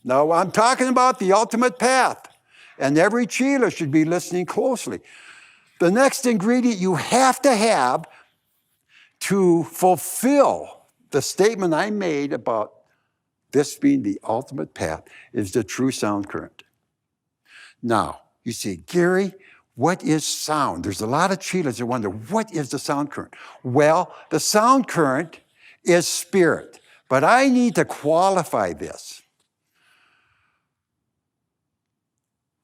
Now, I'm talking about the ultimate path, and every Chela should be listening closely. The next ingredient you have to fulfill the statement I made about this being the ultimate path is the true sound current. Now, you say, Gary, what is sound? There's a lot of Chelas that wonder, what is the sound current? Well, the sound current is spirit, but I need to qualify this.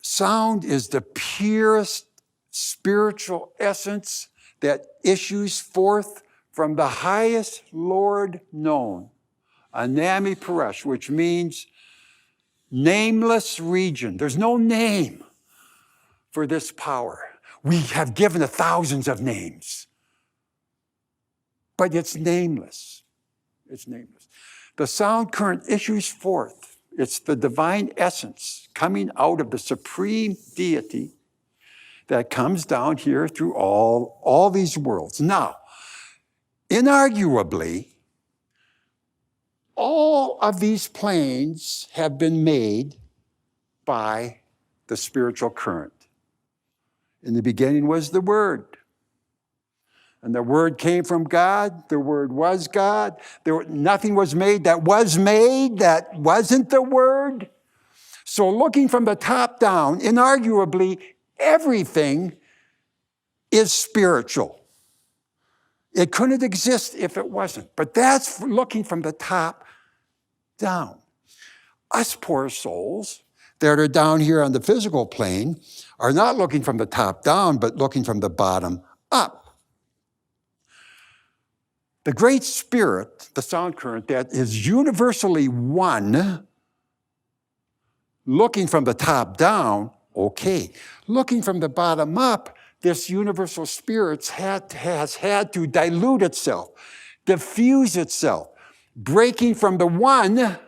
Sound is the purest spiritual essence that issues forth from the highest Lord known, Anami Paresh, which means nameless region. There's no name for this power. We have given it thousands of names, but it's nameless. It's nameless. The sound current issues forth. It's the divine essence coming out of the supreme deity that comes down here through all these worlds. Now, inarguably, all of these planes have been made by the spiritual current. In the beginning was the Word. And the Word came from God. The Word was God. Nothing was made that wasn't the Word. So looking from the top down, inarguably, everything is spiritual. It couldn't exist if it wasn't. But that's looking from the top down. Us poor souls that are down here on the physical plane are not looking from the top down, but looking from the bottom up. The Great Spirit, the sound current that is universally one, looking from the top down, okay. Looking from the bottom up, this universal spirit has had to dilute itself, diffuse itself, breaking from the one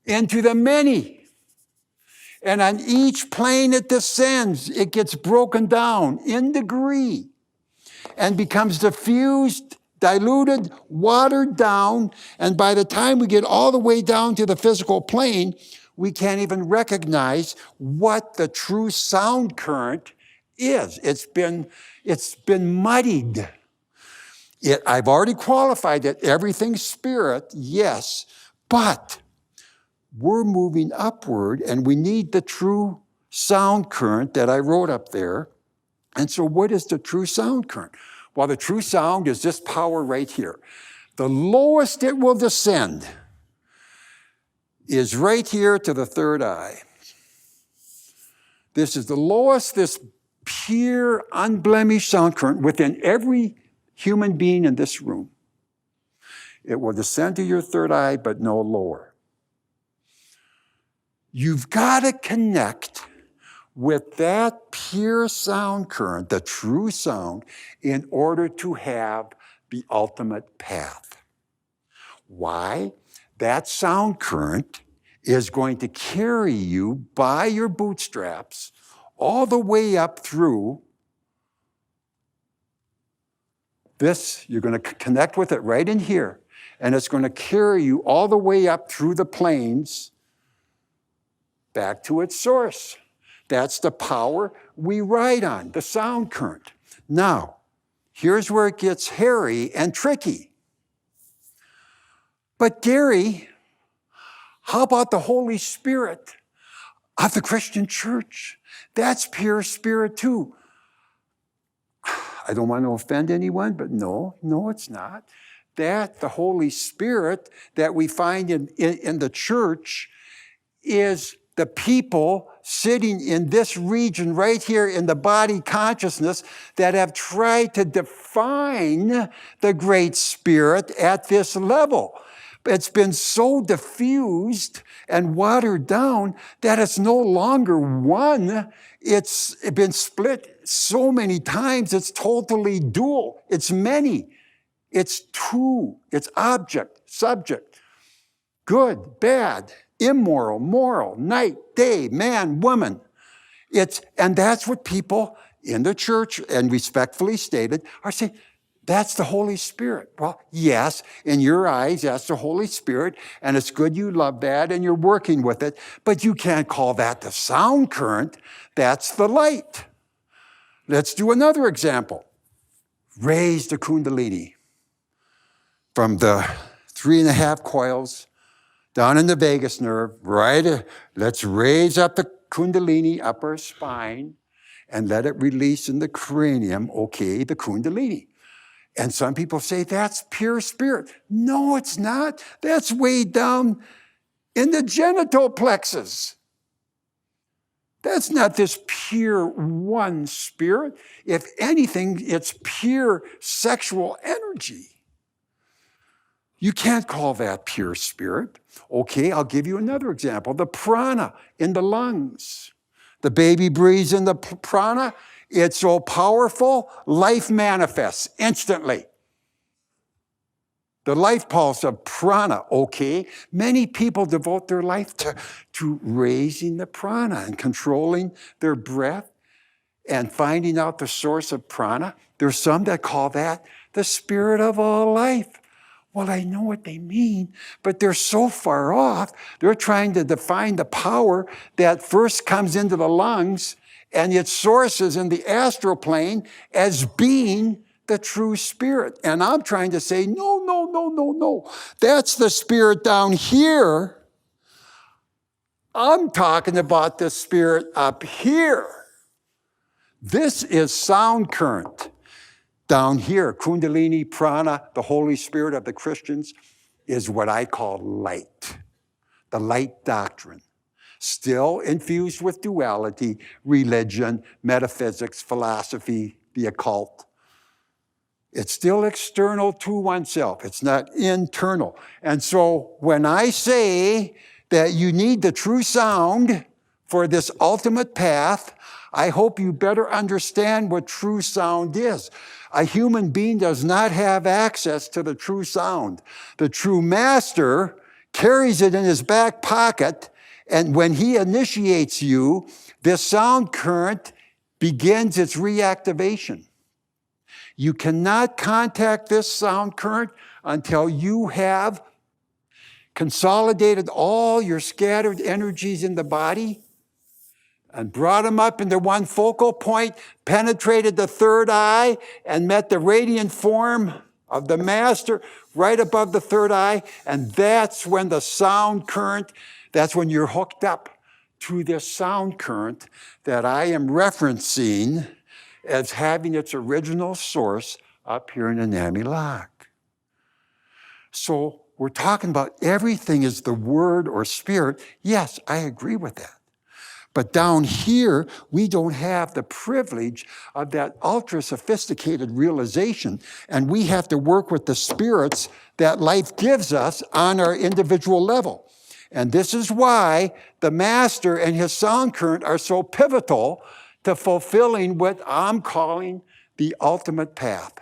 into the many. And on each plane it descends, it gets broken down in degree and becomes diffused, diluted, watered down, and by the time we get all the way down to the physical plane, we can't even recognize what the true sound current is. It's been muddied. I've already qualified that everything's spirit, yes, but we're moving upward and we need the true sound current that I wrote up there. And so what is the true sound current? Well, the true sound is this power right here. The lowest it will descend is right here to the third eye. This is the lowest, this pure, unblemished sound current within every human being in this room. It will descend to your third eye, but no lower. You've got to connect with that pure sound current, the true sound, in order to have the ultimate path. Why? That sound current is going to carry you by your bootstraps all the way up through this. You're going to connect with it right in here, and it's going to carry you all the way up through the planes back to its source. That's the power we ride on, the sound current. Now, here's where it gets hairy and tricky. But Gary, how about the Holy Spirit of the Christian church? That's pure spirit too. I don't want to offend anyone, but no, it's not. That the Holy Spirit that we find in the church is the people sitting in this region right here in the body consciousness that have tried to define the Great Spirit at this level. It's been so diffused and watered down that it's no longer one. It's been split so many times, it's totally dual. It's many. It's two. It's object, subject, good, bad, immoral, moral, night, day, man, woman. And that's what people in the church, and respectfully stated, are saying, That's the Holy Spirit. Well, yes, in your eyes, that's the Holy Spirit, and it's good you love that and you're working with it, but you can't call that the sound current. That's the light. Let's do another example. Raise the Kundalini from the 3.5 coils down in the vagus nerve, right? Let's raise up the Kundalini, upper spine, and let it release in the cranium, okay, the Kundalini. And some people say that's pure spirit. No, it's not. That's way down in the genital plexus. That's not this pure one spirit. If anything, it's pure sexual energy. You can't call that pure spirit. Okay, I'll give you another example. The prana in the lungs. The baby breathes in the prana. It's so powerful, life manifests instantly. The life pulse of prana, okay? Many people devote their life to raising the prana and controlling their breath and finding out the source of prana. There's some that call that the spirit of all life. Well, I know what they mean, but they're so far off. They're trying to define the power that first comes into the lungs and its source is in the astral plane as being the true spirit. And I'm trying to say, no. That's the spirit down here. I'm talking about the spirit up here. This is sound current. Down here, Kundalini, prana, the Holy Spirit of the Christians, is what I call light. The light doctrine. Still infused with duality, religion, metaphysics, philosophy, the occult. It's still external to oneself. It's not internal. And so when I say that you need the true sound for this ultimate path, I hope you better understand what true sound is. A human being does not have access to the true sound. The true master carries it in his back pocket, and when he initiates you, this sound current begins its reactivation. You cannot contact this sound current until you have consolidated all your scattered energies in the body and brought them up into one focal point, penetrated the third eye, and met the radiant form of the master right above the third eye. And that's when the sound current, that's when you're hooked up to this sound current that I am referencing as having its original source up here in Anami Lock. So we're talking about everything is the word or spirit. Yes, I agree with that. But down here, we don't have the privilege of that ultra-sophisticated realization, and we have to work with the spirits that life gives us on our individual level. And this is why the master and his sound current are so pivotal to fulfilling what I'm calling the ultimate path.